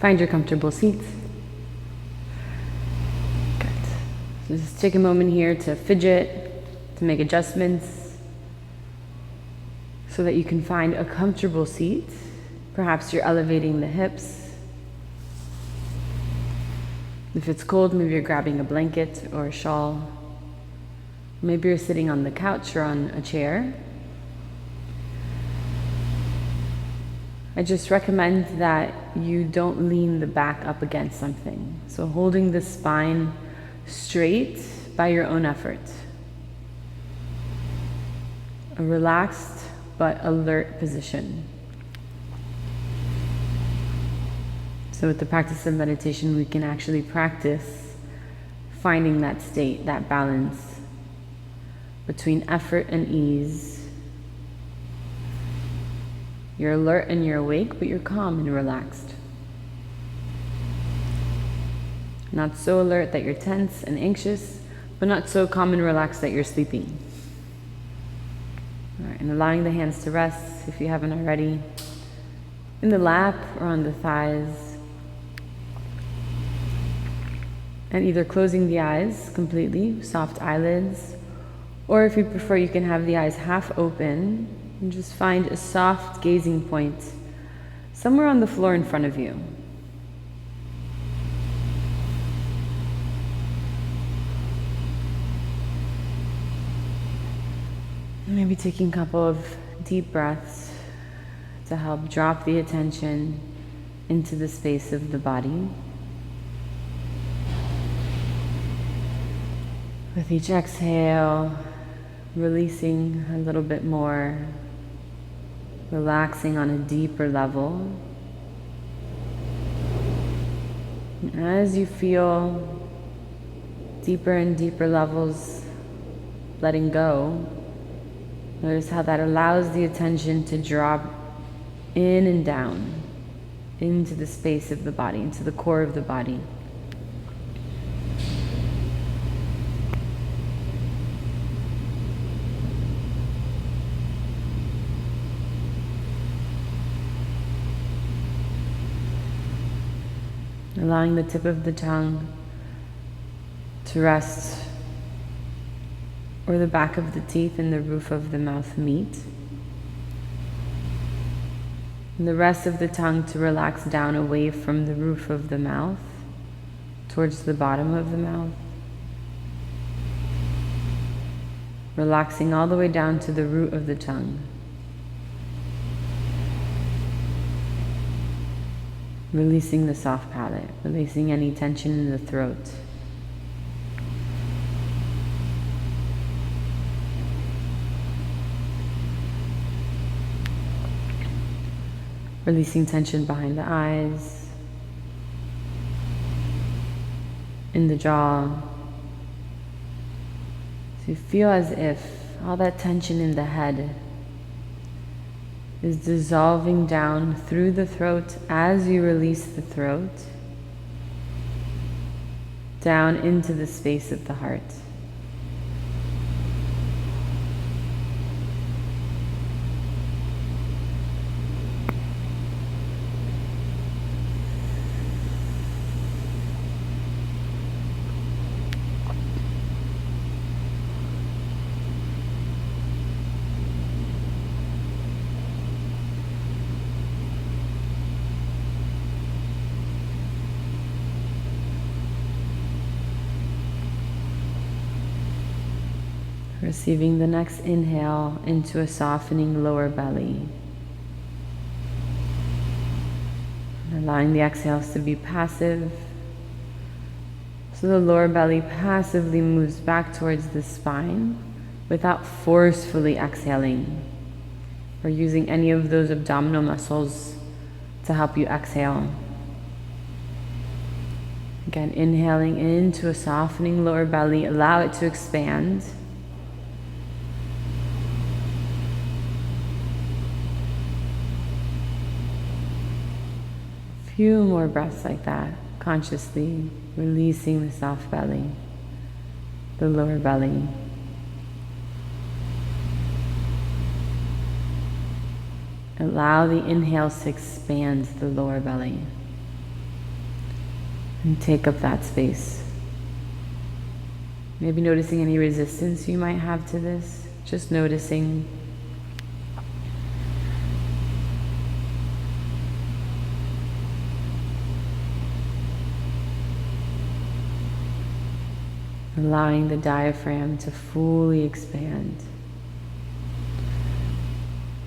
Find your comfortable seats. Good. So just take a moment here to fidget, to make adjustments, so that you can find a comfortable seat. Perhaps you're elevating the hips. If it's cold, maybe you're grabbing a blanket or a shawl. Maybe you're sitting on the couch or on a chair. I just recommend that you don't lean the back up against something. So holding the spine straight by your own effort. A relaxed but alert position. So with the practice of meditation, we can actually practice finding that state, that balance between effort and ease. You're alert and you're awake, but you're calm and relaxed. Not so alert that you're tense and anxious, but not so calm and relaxed that you're sleeping. All right, and allowing the hands to rest, if you haven't already, in the lap or on the thighs. And either closing the eyes completely, soft eyelids, or if you prefer, you can have the eyes half open and just find a soft gazing point somewhere on the floor in front of you. Maybe taking a couple of deep breaths to help drop the attention into the space of the body. With each exhale, releasing a little bit more, relaxing on a deeper level. And as you feel deeper and deeper levels letting go, notice how that allows the attention to drop in and down into the space of the body, into the core of the body. Allowing the tip of the tongue to rest where the back of the teeth and the roof of the mouth meet. And the rest of the tongue to relax down away from the roof of the mouth towards the bottom of the mouth. Relaxing all the way down to the root of the tongue. Releasing the soft palate, releasing any tension in the throat. Releasing tension behind the eyes, in the jaw. So you feel as if all that tension in the head is dissolving down through the throat as you release the throat, down into the space of the heart. Receiving the next inhale into a softening lower belly. And allowing the exhales to be passive. So the lower belly passively moves back towards the spine without forcefully exhaling or using any of those abdominal muscles to help you exhale. Again, inhaling into a softening lower belly, allow it to expand. Few more breaths like that, consciously releasing the soft belly, the lower belly. Allow the inhales to expand the lower belly. and take up that space. Maybe noticing any resistance you might have to this, just noticing. Allowing the diaphragm to fully expand.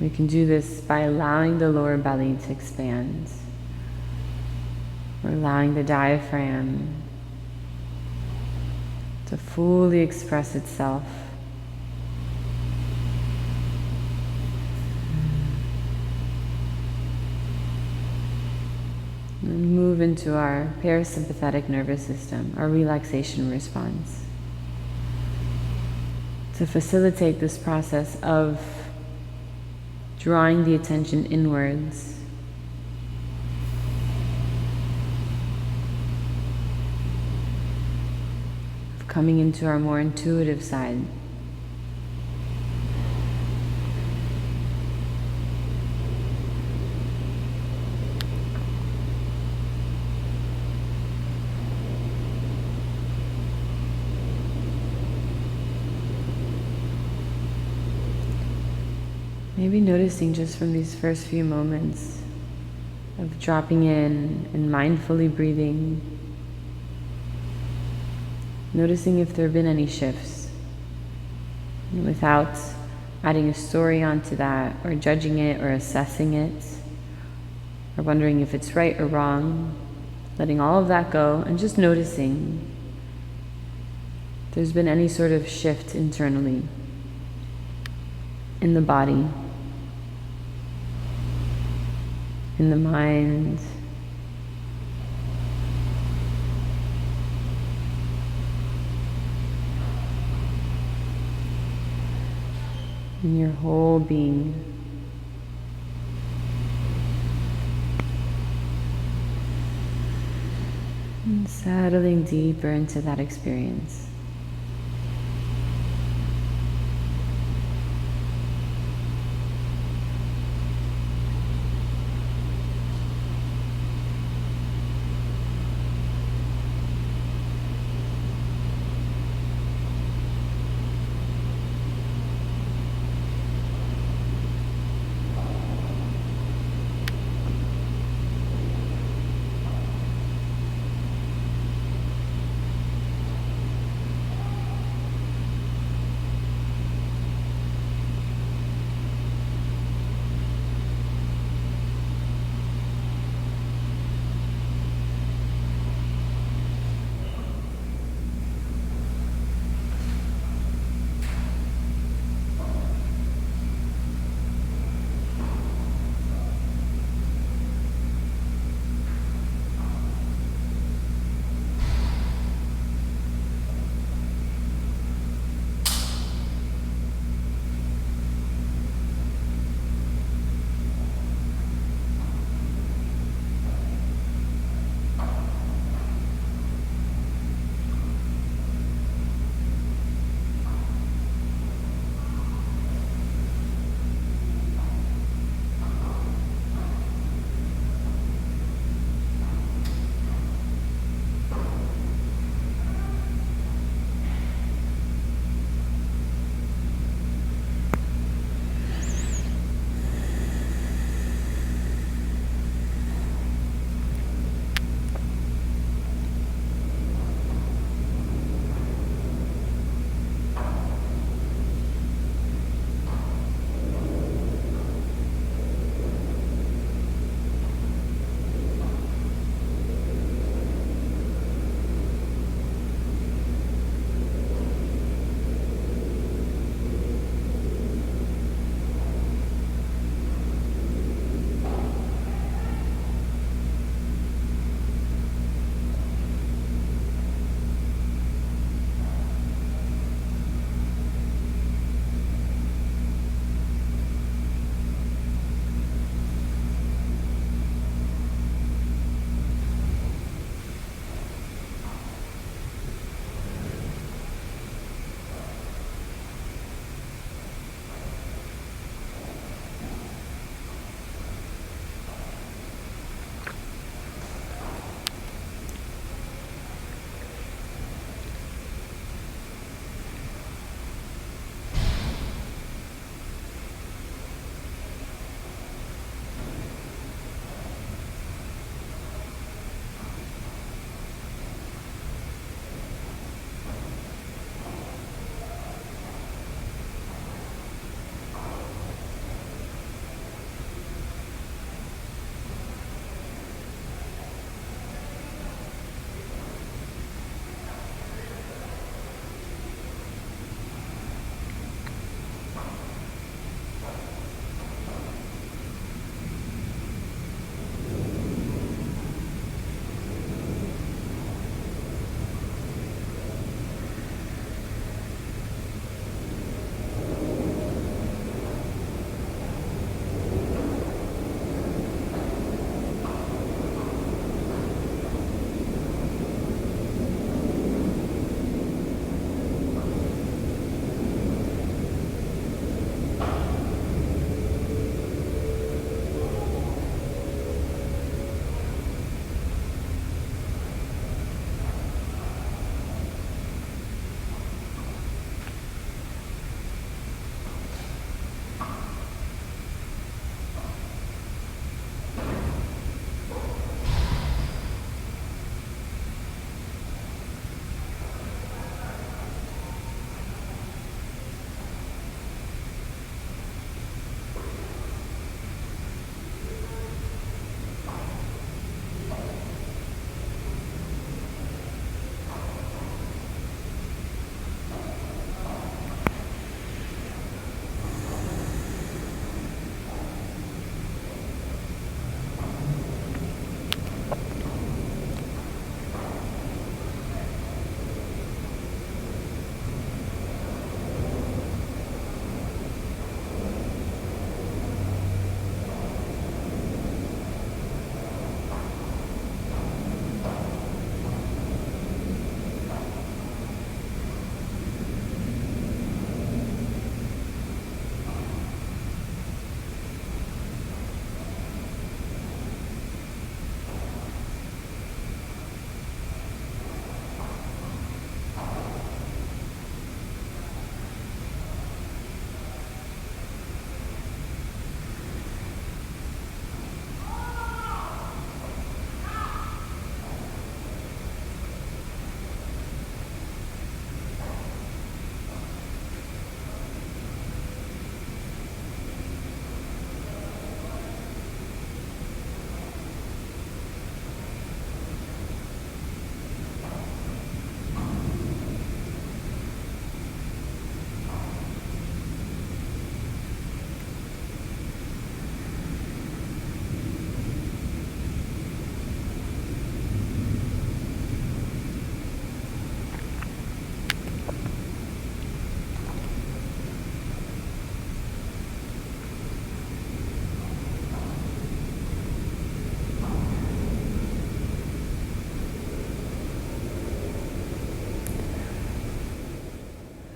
We can do this by allowing the lower belly to expand. We're allowing the diaphragm to fully express itself. And move into our parasympathetic nervous system, our relaxation response. To facilitate this process of drawing the attention inwards, of coming into our more intuitive side. Maybe noticing just from these first few moments of dropping in and mindfully breathing, noticing if there have been any shifts, and without adding a story onto that, or judging it, or assessing it, or wondering if it's right or wrong, letting all of that go and just noticing if there's been any sort of shift internally in the body, in the mind, in your whole being. And settling deeper into that experience.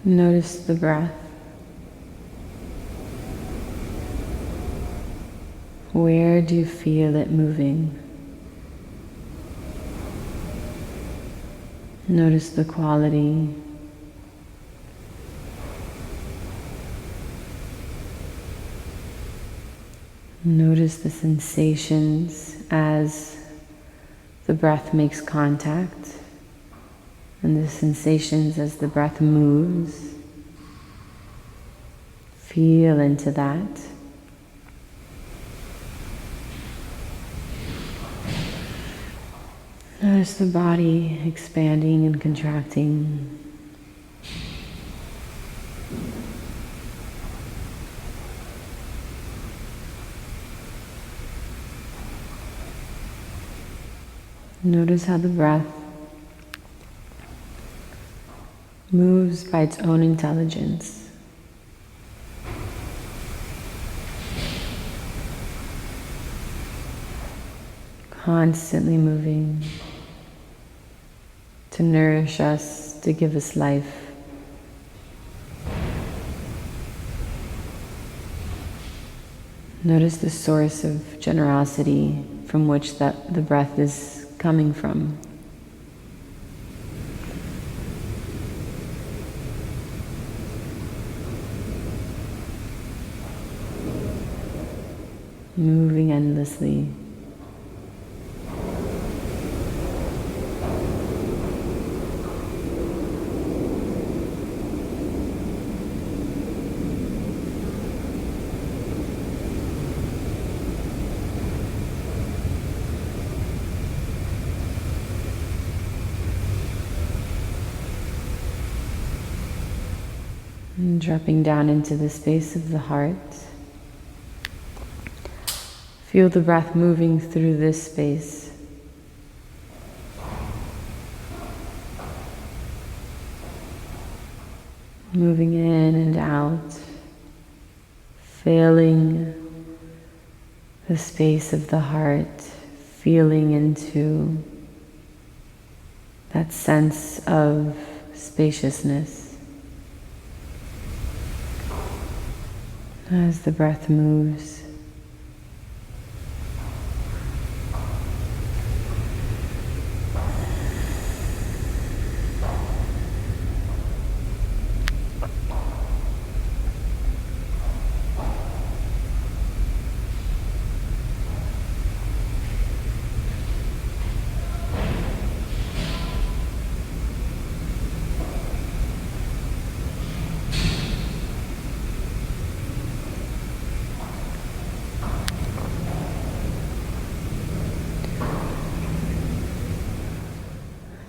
Notice the breath. Where do you feel it moving? Notice the quality. Notice the sensations as the breath makes contact, and the sensations as the breath moves. Feel into that. Notice the body expanding and contracting. Notice how the breath moves by its own intelligence. Constantly moving to nourish us, to give us life. Notice the source of generosity from which the breath is coming from. Moving endlessly. And dropping down into the space of the heart. Feel the breath moving through this space. Moving in and out, filling the space of the heart, feeling into that sense of spaciousness. As the breath moves,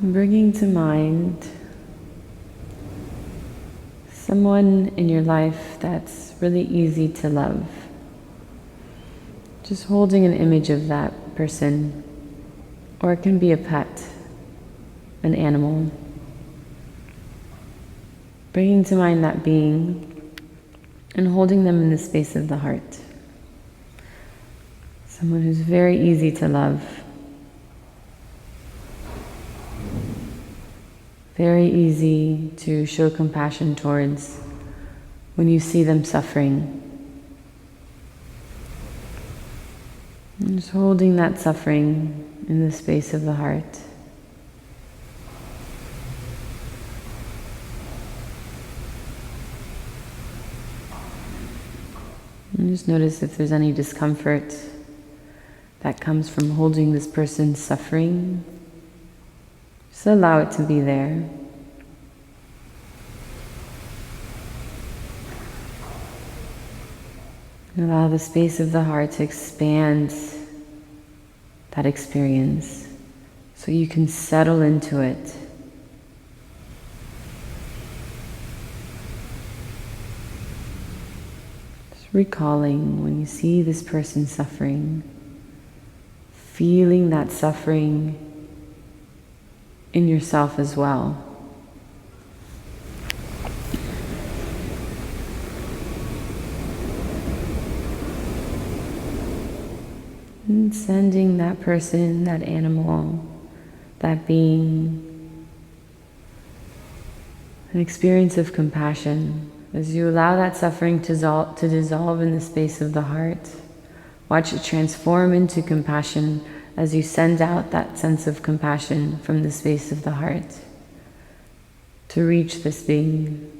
bringing to mind someone in your life that's really easy to love. Just holding an image of that person, or it can be a pet, an animal. Bringing to mind that being and holding them in the space of the heart. Someone who's very easy to love. Very easy to show compassion towards when you see them suffering. And just holding that suffering in the space of the heart. And just notice if there's any discomfort that comes from holding this person's suffering. Just allow it to be there. And allow the space of the heart to expand that experience so you can settle into it. Just recalling when you see this person suffering, feeling that suffering in yourself as well. And sending that person, that animal, that being an experience of compassion. As you allow that suffering to dissolve in the space of the heart, watch it transform into compassion as you send out that sense of compassion from the space of the heart to reach this being.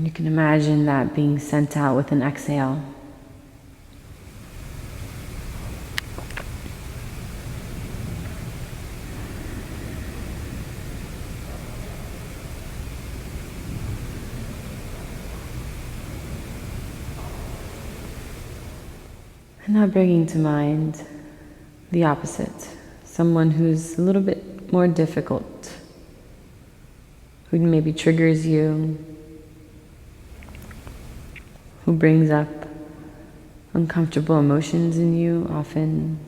You can imagine that being sent out with an exhale. And now bringing to mind the opposite, someone who's a little bit more difficult, who maybe triggers you, who brings up uncomfortable emotions in you often,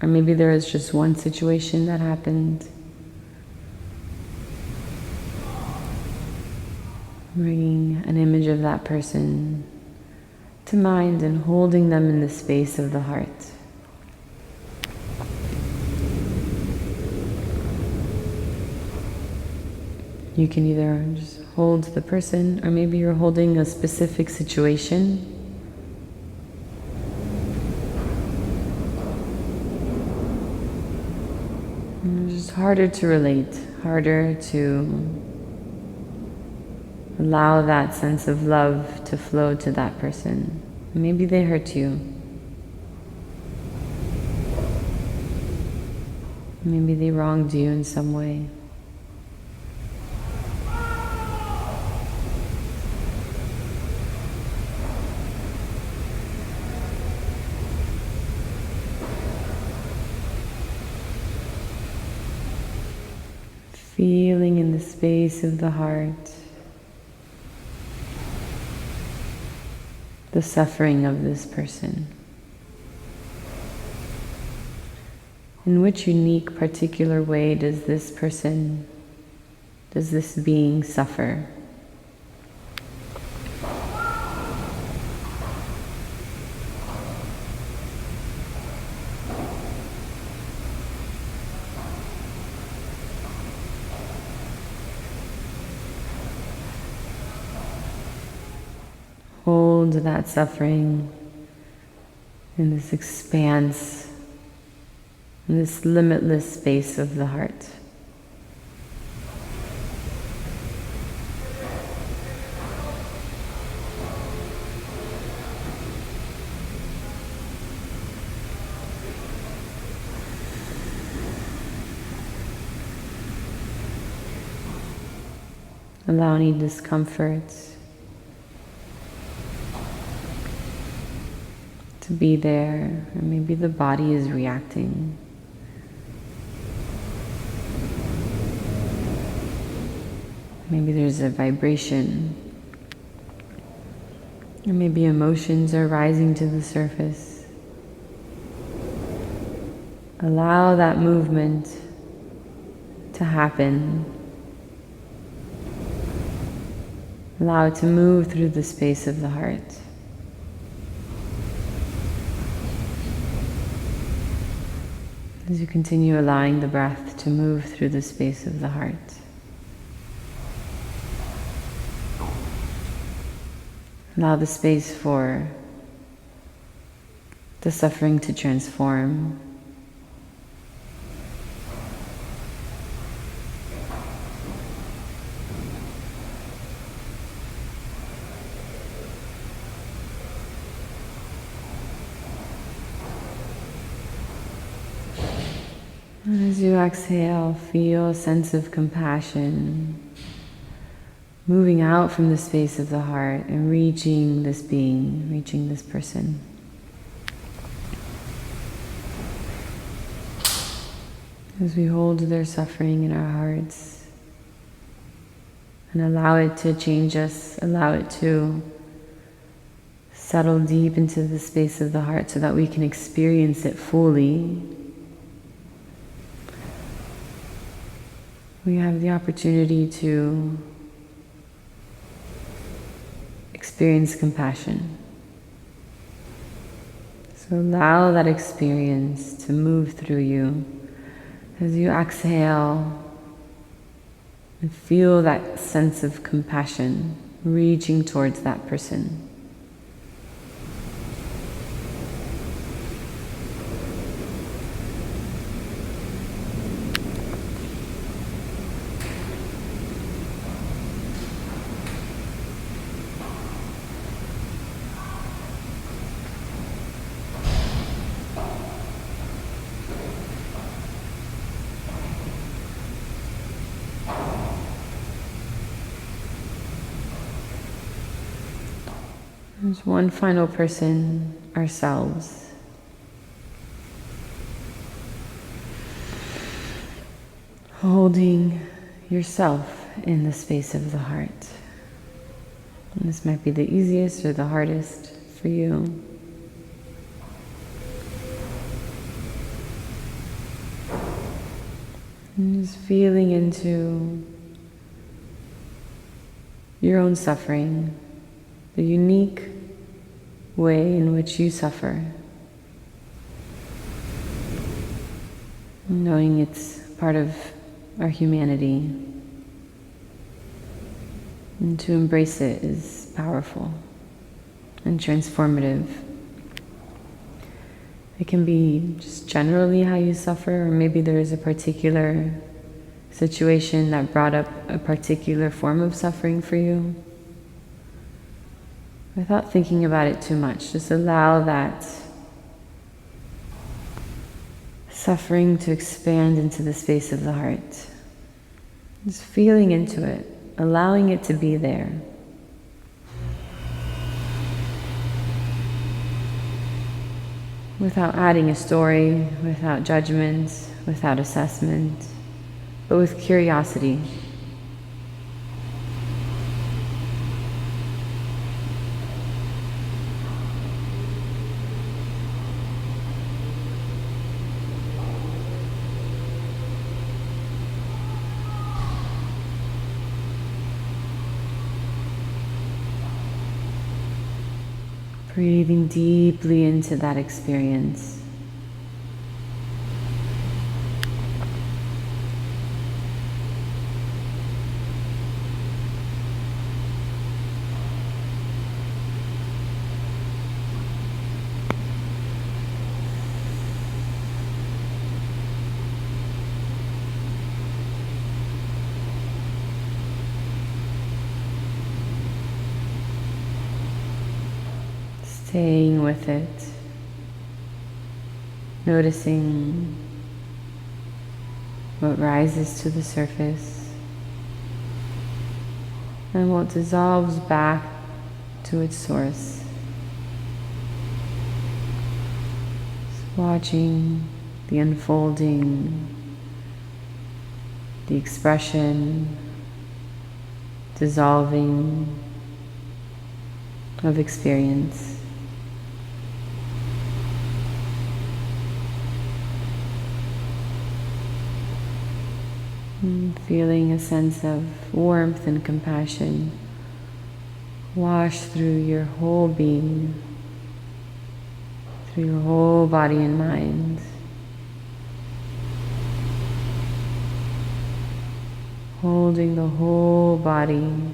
or maybe there is just one situation that happened. Bringing an image of that person to mind and holding them in the space of the heart. You can either just hold the person, or maybe you're holding a specific situation. And it's just harder to relate, harder to allow that sense of love to flow to that person. Maybe they hurt you. Maybe they wronged you in some way. Feeling in the space of the heart the suffering of this person. In which unique, particular way does this person, does this being suffer? Hold that suffering in this expanse, in this limitless space of the heart. Allow any discomfort to be there, or maybe the body is reacting. Maybe there's a vibration, or maybe emotions are rising to the surface. Allow that movement to happen. Allow it to move through the space of the heart. As you continue allowing the breath to move through the space of the heart. Allow the space for the suffering to transform. And as you exhale, feel a sense of compassion moving out from the space of the heart and reaching this being, reaching this person. As we hold their suffering in our hearts and allow it to change us, allow it to settle deep into the space of the heart so that we can experience it fully. We have the opportunity to experience compassion. So allow that experience to move through you as you exhale and feel that sense of compassion reaching towards that person. There's one final person, ourselves. Holding yourself in the space of the heart. And this might be the easiest or the hardest for you. And just feeling into your own suffering, the unique way in which you suffer. Knowing it's part of our humanity. And to embrace it is powerful and transformative. It can be just generally how you suffer, or maybe there is a particular situation that brought up a particular form of suffering for you. Without thinking about it too much, just allow that suffering to expand into the space of the heart. Just feeling into it, allowing it to be there. Without adding a story, without judgment, without assessment, but with curiosity. Breathing deeply into that experience. Staying with it, noticing what rises to the surface and what dissolves back to its source. Just watching the unfolding, the expression, dissolving of experience. Feeling a sense of warmth and compassion wash through your whole being, through your whole body and mind. Holding the whole body in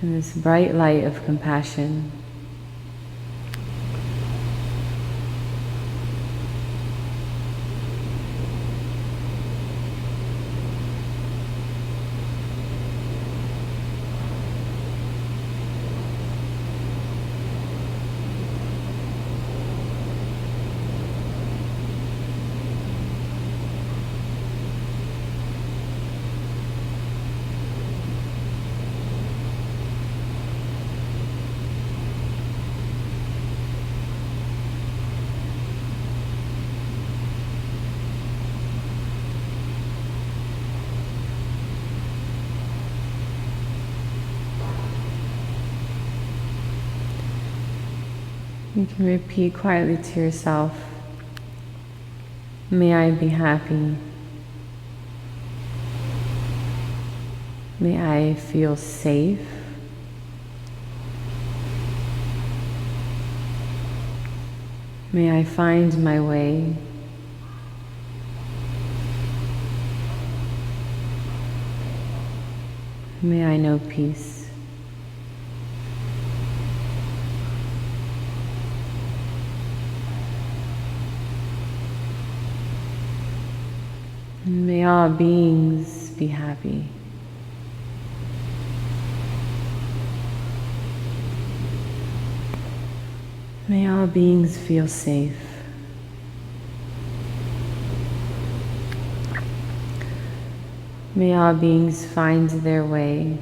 this bright light of compassion. You can repeat quietly to yourself, may I be happy. May I feel safe May I find my way. May I know peace. And may all beings be happy. May all beings feel safe. May all beings find their way.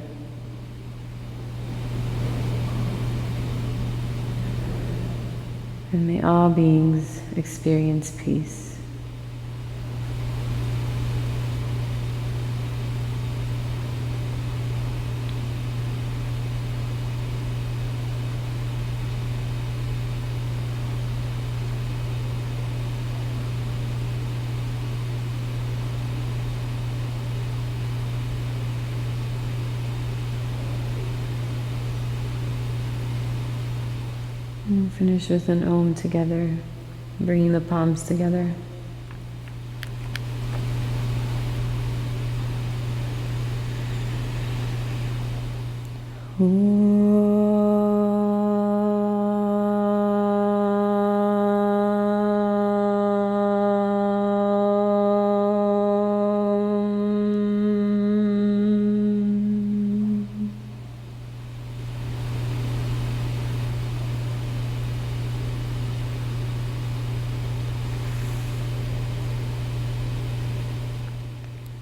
And may all beings experience peace. And we'll finish with an Om together, bringing the palms together.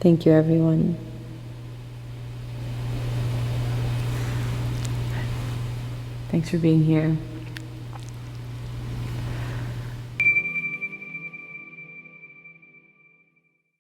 Thank you, everyone. Thanks for being here.